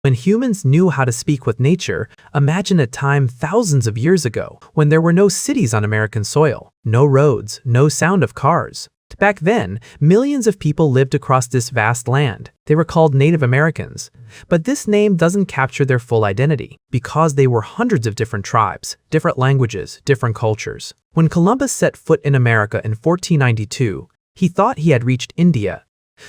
When humans knew how to speak with nature, imagine a time thousands of years ago when there were no cities on American soil, no roads, no sound of cars. Back then, millions of people lived across this vast land. They were called Native Americans. But this name doesn't capture their full identity, because they were hundreds of different tribes, different languages, different cultures. When Columbus set foot in America in 1492, he thought he had reached India.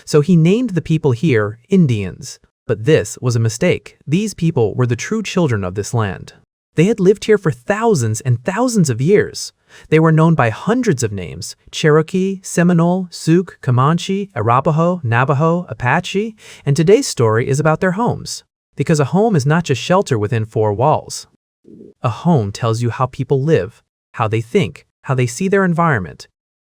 So he named the people here Indians. But this was a mistake. These people were the true children of this land. They had lived here for thousands and thousands of years. They were known by hundreds of names: Cherokee, Seminole, Sioux, Comanche, Arapaho, Navajo, Apache, and today's story is about their homes. Because a home is not just shelter within four walls. A home tells you how people live, how they think, how they see their environment.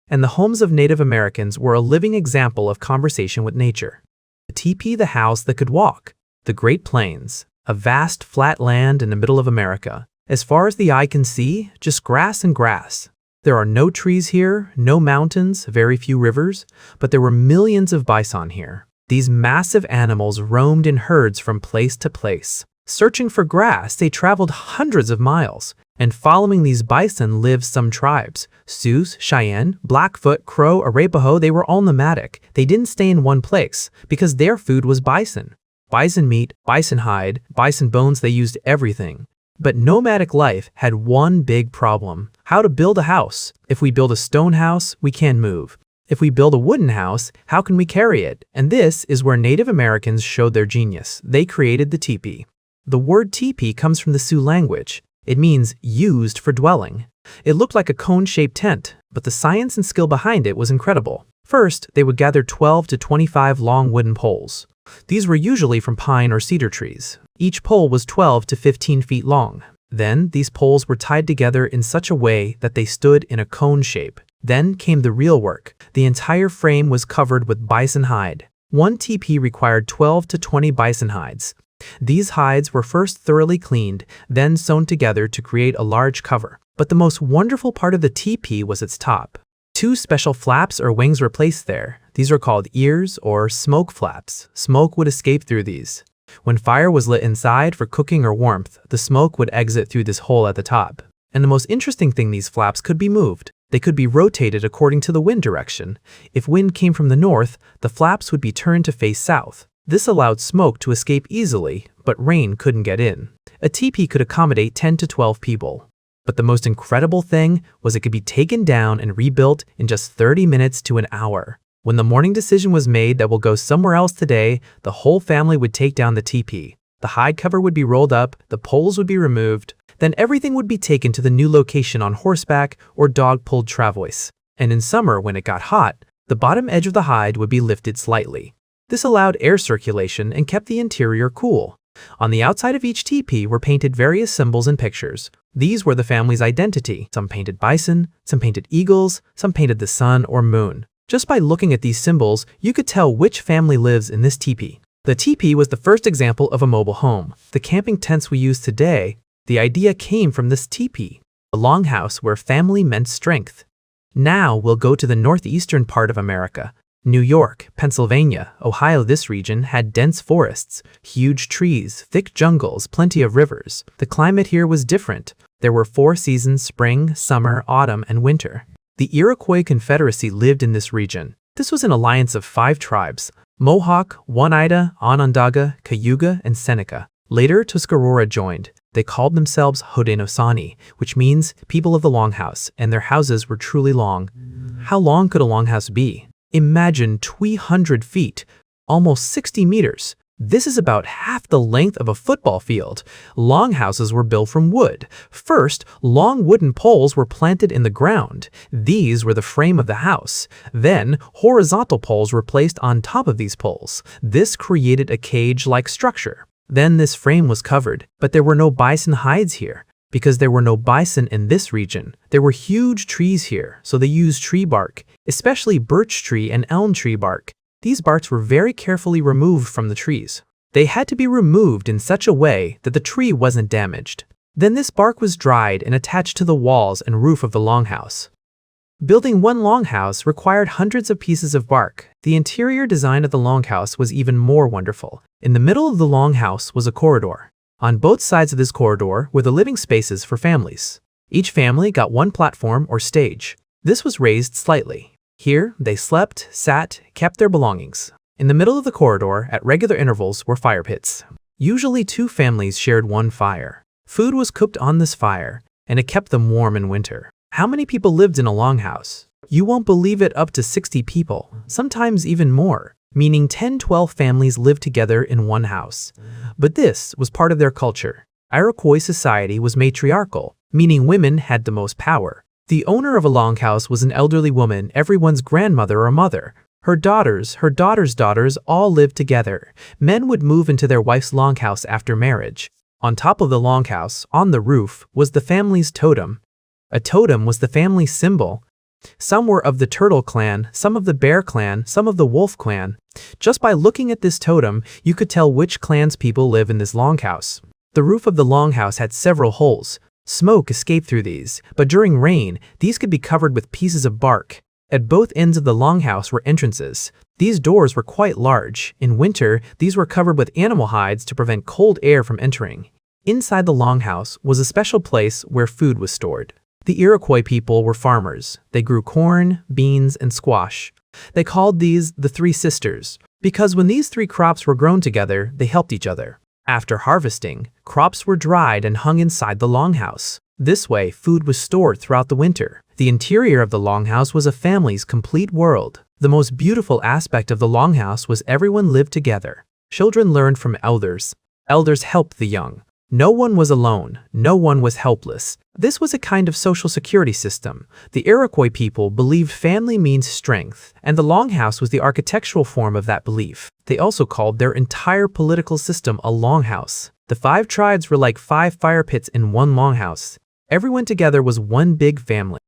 And the homes of Native Americans were a living example of conversation with nature. The teepee, the house that could walk. The Great Plains, a vast flat land in the middle of America. As far as the eye can see, just grass and grass. There are no trees here, no mountains, very few rivers, but there were millions of bison here. These massive animals roamed in herds from place to place. Searching for grass, they traveled hundreds of miles. And following these bison lived some tribes: Sioux, Cheyenne, Blackfoot, Crow, Arapaho. They were all nomadic. They didn't stay in one place because their food was bison. Bison meat, bison hide, bison bones, they used everything. But nomadic life had one big problem: how to build a house. If we build a stone house, we can't move. If we build a wooden house, how can we carry it? And this is where Native Americans showed their genius. They created the teepee. The word teepee comes from the Sioux language. It means used for dwelling. It looked like a cone-shaped tent, but the science and skill behind it was incredible. First, they would gather 12 to 25 long wooden poles. These were usually from pine or cedar trees. Each pole was 12 to 15 feet long. Then, these poles were tied together in such a way that they stood in a cone shape. Then came the real work. The entire frame was covered with bison hide. One teepee required 12 to 20 bison hides. These hides were first thoroughly cleaned, then sewn together to create a large cover. But the most wonderful part of the teepee was its top. Two special flaps or wings were placed there. These are called ears or smoke flaps. Smoke would escape through these. When fire was lit inside for cooking or warmth, the smoke would exit through this hole at the top. And the most interesting thing, these flaps could be moved. They could be rotated according to the wind direction. If wind came from the north, the flaps would be turned to face south. This allowed smoke to escape easily, but rain couldn't get in. A teepee could accommodate 10 to 12 people. But the most incredible thing was it could be taken down and rebuilt in just 30 minutes to an hour. When the morning decision was made that we'll go somewhere else today, the whole family would take down the teepee. The hide cover would be rolled up, the poles would be removed, then everything would be taken to the new location on horseback or dog-pulled travois. And in summer, when it got hot, the bottom edge of the hide would be lifted slightly. This allowed air circulation and kept the interior cool. On the outside of each teepee were painted various symbols and pictures. These were the family's identity. Some painted bison, some painted eagles, some painted the sun or moon. Just by looking at these symbols, you could tell which family lives in this teepee. The teepee was the first example of a mobile home. The camping tents we use today, the idea came from this teepee, a longhouse where family meant strength. Now we'll go to the northeastern part of America. New York, Pennsylvania, Ohio. This region had dense forests, huge trees, thick jungles, plenty of rivers. The climate here was different. There were 4 seasons: spring, summer, autumn, and winter. The Iroquois Confederacy lived in this region. This was an alliance of 5 tribes: Mohawk, Oneida, Onondaga, Cayuga, and Seneca. Later, Tuscarora joined. They called themselves Haudenosaunee, which means people of the longhouse, and their houses were truly long. How long could a longhouse be? Imagine 300 feet, almost 60 meters. This is about half the length of a football field. Longhouses were built from wood. First, long wooden poles were planted in the ground. These were the frame of the house. Then, horizontal poles were placed on top of these poles. This created a cage-like structure. Then this frame was covered, but there were no bison hides here. Because there were no bison in this region, there were huge trees here, so they used tree bark, especially birch tree and elm tree bark. These barks were very carefully removed from the trees. They had to be removed in such a way that the tree wasn't damaged. Then this bark was dried and attached to the walls and roof of the longhouse. Building one longhouse required hundreds of pieces of bark. The interior design of the longhouse was even more wonderful. In the middle of the longhouse was a corridor. On both sides of this corridor were the living spaces for families. Each family got one platform or stage. This was raised slightly. Here, they slept, sat, kept their belongings. In the middle of the corridor, at regular intervals, were fire pits. Usually 2 families shared one fire. Food was cooked on this fire, and it kept them warm in winter. How many people lived in a longhouse? You won't believe it, up to 60 people, sometimes even more, meaning 10-12 families lived together in one house. But this was part of their culture. Iroquois society was matriarchal, meaning women had the most power. The owner of a longhouse was an elderly woman, everyone's grandmother or mother. Her daughters' daughters all lived together. Men would move into their wife's longhouse after marriage. On top of the longhouse, on the roof, was the family's totem. A totem was the family symbol. Some were of the turtle clan, some of the bear clan, some of the wolf clan. Just by looking at this totem, you could tell which clan's people live in this longhouse. The roof of the longhouse had several holes. Smoke escaped through these, but during rain, these could be covered with pieces of bark. At both ends of the longhouse were entrances. These doors were quite large. In winter, these were covered with animal hides to prevent cold air from entering. Inside the longhouse was a special place where food was stored. The Iroquois people were farmers. They grew corn, beans, and squash. They called these the 3 sisters, because when these 3 crops were grown together, they helped each other. After harvesting, crops were dried and hung inside the longhouse. This way, food was stored throughout the winter. The interior of the longhouse was a family's complete world. The most beautiful aspect of the longhouse was everyone lived together. Children learned from elders. Elders helped the young. No one was alone. No one was helpless. This was a kind of social security system. The Iroquois people believed family means strength, and the longhouse was the architectural form of that belief. They also called their entire political system a longhouse. The 5 tribes were like 5 fire pits in one longhouse. Everyone together was one big family.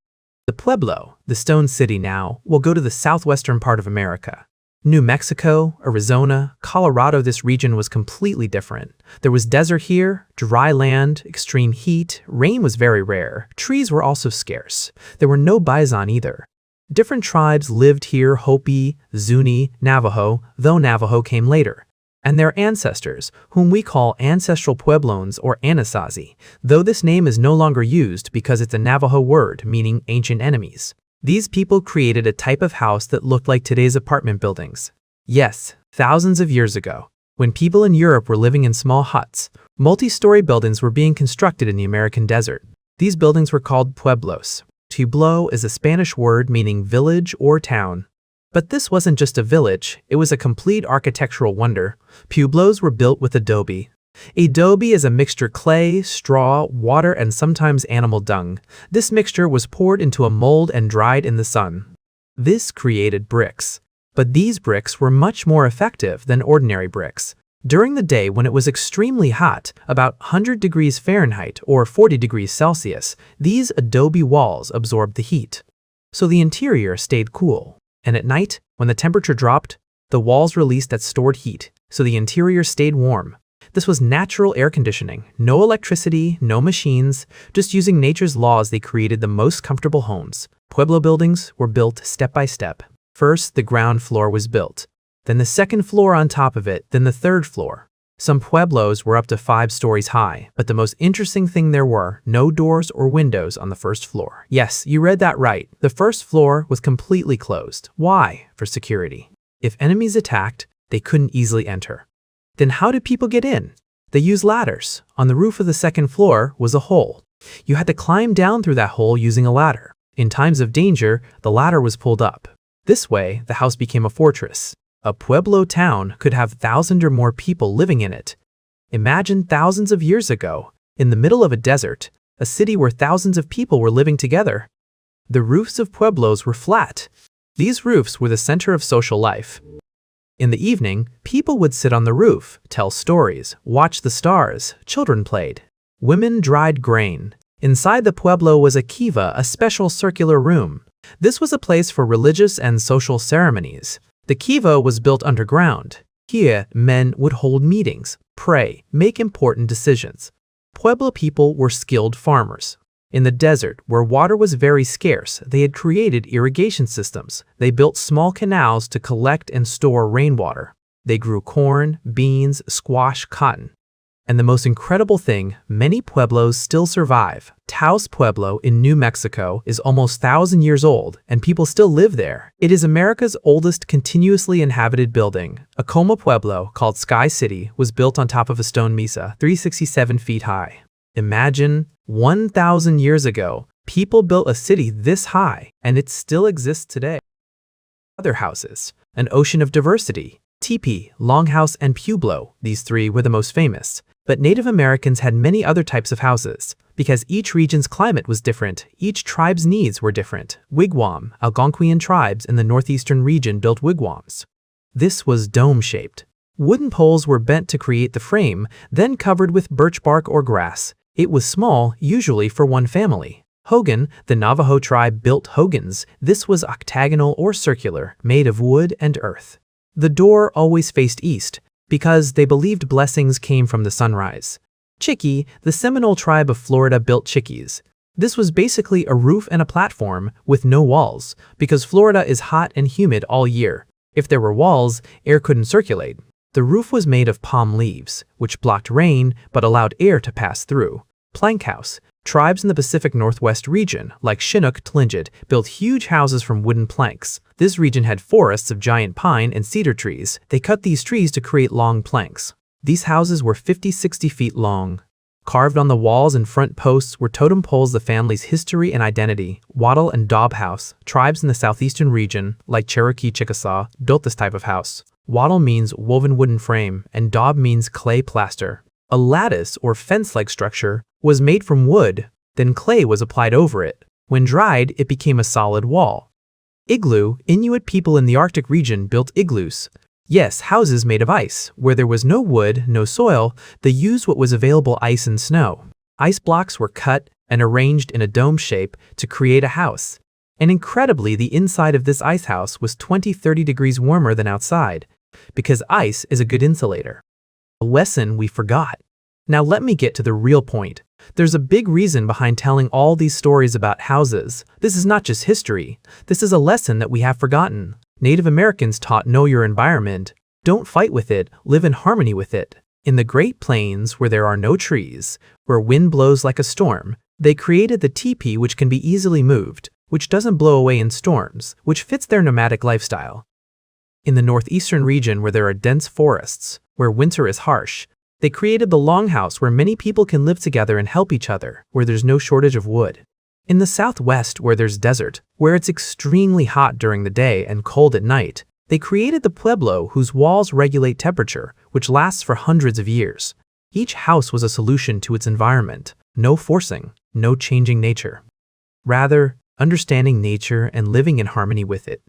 The Pueblo, the stone city now, will go to the southwestern part of America. New Mexico, Arizona, Colorado, this region was completely different. There was desert here, dry land, extreme heat, rain was very rare, trees were also scarce. There were no bison either. Different tribes lived here: Hopi, Zuni, Navajo, though Navajo came later. And their ancestors, whom we call ancestral Puebloans or Anasazi, though this name is no longer used because it's a Navajo word meaning ancient enemies. These people created a type of house that looked like today's apartment buildings. Yes, thousands of years ago, when people in Europe were living in small huts, multi-story buildings were being constructed in the American desert. These buildings were called pueblos. Pueblo is a Spanish word meaning village or town. But this wasn't just a village, it was a complete architectural wonder. Pueblos were built with adobe. Adobe is a mixture clay, straw, water, and sometimes animal dung. This mixture was poured into a mold and dried in the sun. This created bricks. But these bricks were much more effective than ordinary bricks. During the day when it was extremely hot, about 100 degrees Fahrenheit or 40 degrees Celsius, these adobe walls absorbed the heat. So the interior stayed cool. And at night, when the temperature dropped, the walls released that stored heat, so the interior stayed warm. This was natural air conditioning, no electricity, no machines, just using nature's laws they created the most comfortable homes. Pueblo buildings were built step by step. First, the ground floor was built, then the second floor on top of it, then the third floor. Some pueblos were up to 5 stories high, but the most interesting thing, there were no doors or windows on the first floor. Yes, you read that right. The first floor was completely closed. Why? For security. If enemies attacked, they couldn't easily enter. Then how did people get in? They used ladders. On the roof of the second floor was a hole. You had to climb down through that hole using a ladder. In times of danger, the ladder was pulled up. This way, the house became a fortress. A Pueblo town could have 1,000 or more people living in it. Imagine thousands of years ago, in the middle of a desert, a city where thousands of people were living together. The roofs of pueblos were flat. These roofs were the center of social life. In the evening, people would sit on the roof, tell stories, watch the stars, children played. Women dried grain. Inside the pueblo was a kiva, a special circular room. This was a place for religious and social ceremonies. The kiva was built underground. Here, men would hold meetings, pray, make important decisions. Pueblo people were skilled farmers. In the desert, where water was very scarce, they had created irrigation systems. They built small canals to collect and store rainwater. They grew corn, beans, squash, cotton. And the most incredible thing, many pueblos still survive. Taos Pueblo in New Mexico is almost 1,000 years old, and people still live there. It is America's oldest continuously inhabited building. A Como Pueblo, called Sky City, was built on top of a stone mesa, 367 feet high. Imagine, 1,000 years ago, people built a city this high, and it still exists today. Other houses, an ocean of diversity. Teepee, Longhouse, and Pueblo, these three were the most famous. But Native Americans had many other types of houses. Because each region's climate was different, each tribe's needs were different. Wigwam, Algonquian tribes in the northeastern region built wigwams. This was dome-shaped. Wooden poles were bent to create the frame, then covered with birch bark or grass. It was small, usually for one family. Hogan, the Navajo tribe built hogans. This was octagonal or circular, made of wood and earth. The door always faced east, because they believed blessings came from the sunrise. Chickee, the Seminole tribe of Florida built chickees. This was basically a roof and a platform with no walls, because Florida is hot and humid all year. If there were walls, air couldn't circulate. The roof was made of palm leaves, which blocked rain but allowed air to pass through. Plank house. Tribes in the Pacific Northwest region, like Chinook, Tlingit, built huge houses from wooden planks. This region had forests of giant pine and cedar trees. They cut these trees to create long planks. These houses were 50-60 feet long. Carved on the walls and front posts were totem poles the family's history and identity. Wattle and Daub house. Tribes in the southeastern region, like Cherokee, Chickasaw, built this type of house. Wattle means woven wooden frame, and Daub means clay plaster. A lattice or fence-like structure was made from wood, then clay was applied over it. When dried, it became a solid wall. Igloo. Inuit people in the Arctic region built igloos. Yes, houses made of ice. Where there was no wood, no soil, they used what was available: ice and snow. Ice blocks were cut and arranged in a dome shape to create a house. And incredibly, the inside of this ice house was 20-30 degrees warmer than outside, because ice is a good insulator. A lesson we forgot. Now let me get to the real point. There's a big reason behind telling all these stories about houses. This is not just history. This is a lesson that we have forgotten. Native Americans taught know your environment. Don't fight with it, live in harmony with it. In the Great Plains, where there are no trees, where wind blows like a storm, they created the teepee, which can be easily moved, which doesn't blow away in storms, which fits their nomadic lifestyle. In the northeastern region, where there are dense forests, where winter is harsh, they created the Longhouse, where many people can live together and help each other, where there's no shortage of wood. In the southwest, where there's desert, where it's extremely hot during the day and cold at night, they created the Pueblo, whose walls regulate temperature, which lasts for hundreds of years. Each house was a solution to its environment. No forcing, no changing nature. Rather, understanding nature and living in harmony with it.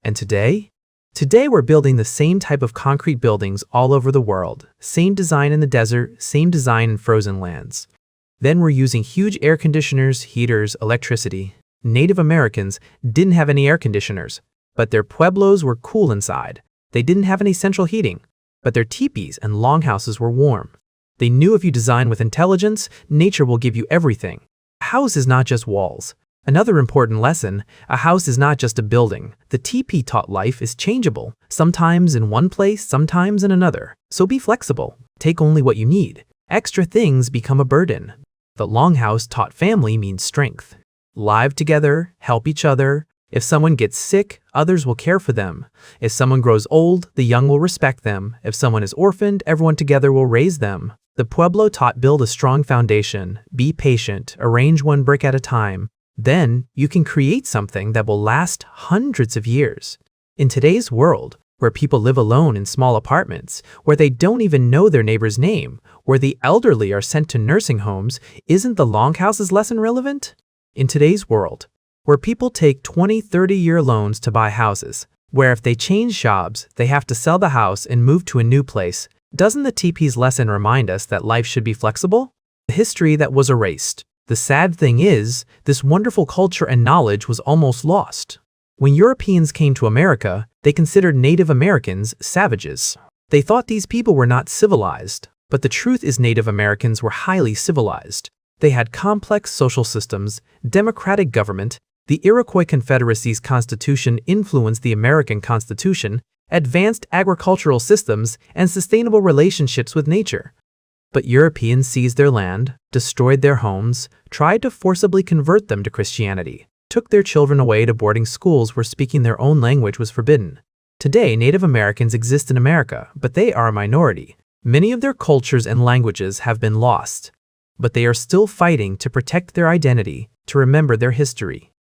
And today? Today we're building the same type of concrete buildings all over the world. Same design in the desert, same design in frozen lands. Then we're using huge air conditioners, heaters, electricity. Native Americans didn't have any air conditioners, but their pueblos were cool inside. They didn't have any central heating, but their teepees and longhouses were warm. They knew if you design with intelligence, nature will give you everything. A house is not just walls. Another important lesson, a house is not just a building. The teepee taught life is changeable, sometimes in one place, sometimes in another. So be flexible. Take only what you need. Extra things become a burden. The longhouse taught family means strength. Live together, help each other. If someone gets sick, others will care for them. If someone grows old, the young will respect them. If someone is orphaned, everyone together will raise them. The Pueblo taught build a strong foundation, be patient, arrange one brick at a time. Then you can create something that will last hundreds of years. In today's world, where people live alone in small apartments, where they don't even know their neighbor's name, where the elderly are sent to nursing homes, isn't the longhouse's lesson relevant? In today's world, where people take 20-30-year loans to buy houses, where if they change jobs, they have to sell the house and move to a new place, doesn't the teepee's lesson remind us that life should be flexible? The history that was erased. The sad thing is, this wonderful culture and knowledge was almost lost. When Europeans came to America, they considered Native Americans savages. They thought these people were not civilized, but the truth is Native Americans were highly civilized. They had complex social systems, democratic government, the Iroquois Confederacy's constitution influenced the American Constitution, advanced agricultural systems, and sustainable relationships with nature. But Europeans seized their land, destroyed their homes, tried to forcibly convert them to Christianity, took their children away to boarding schools where speaking their own language was forbidden. Today, Native Americans exist in America, but they are a minority. Many of their cultures and languages have been lost, but they are still fighting to protect their identity, to remember their history.